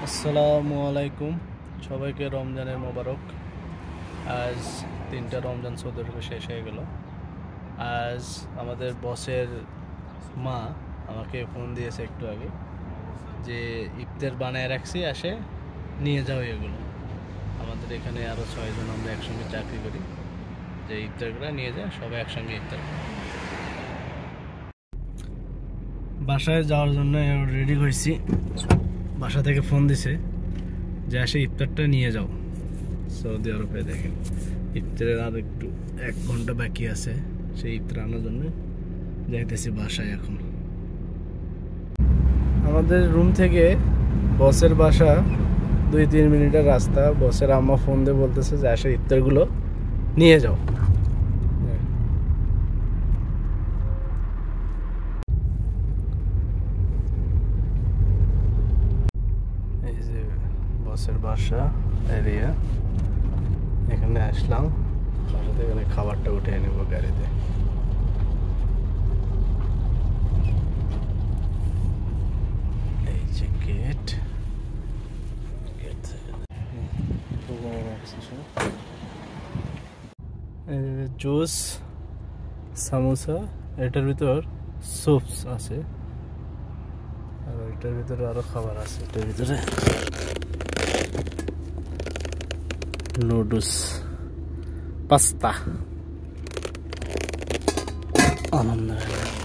আসসালামু আলাইকুম, সবাইকে রমজানের মোবারক। আজ 3টা রমজান সৌদি আরবে শেষ হয়ে গেল। আজ আমাদের বসের মা আমাকে ফোন দিয়েছে একটু আগে যে ইফতার বানায় রাখছি, আসে নিয়ে যাও এগুলো। আমাদের এখানে আরও 6 জন আমরা একসঙ্গে চাকরি করি, যে ইফতারগুলো নিয়ে যায়, সবাই একসঙ্গে ইফতার করি। বাসায় যাওয়ার জন্য রেডি হয়েছি। বাসা থেকে ফোন দিছে যে আসে ইফতারটা নিয়ে যাও। সৌদি আরবে দেখেন ইফতারের আর একটু 1 ঘন্টা বাকি আছে, সেই ইফতার আনার জন্য যাইতেছি বাসায়। এখন আমাদের রুম থেকে বসের বাসা 2-3 মিনিটের রাস্তা। বসের আম্মা ফোন দিয়ে বলতেছে যে আসে ইফতারগুলো নিয়ে যাও। এই যে বসের বাসা এরিয়া, এখানে আসলাম। বাসা থেকে এখানে খাবারটা উঠে নেব গাড়িতে। এই যে গেট, জুস, সামোসা, এটার ভিতর সুপস আছে, আর এটার ভিতরে আরো খাবার আছে। এটার ভিতরে নুডলস, পাস্তা। আলহামদুলিল্লাহ।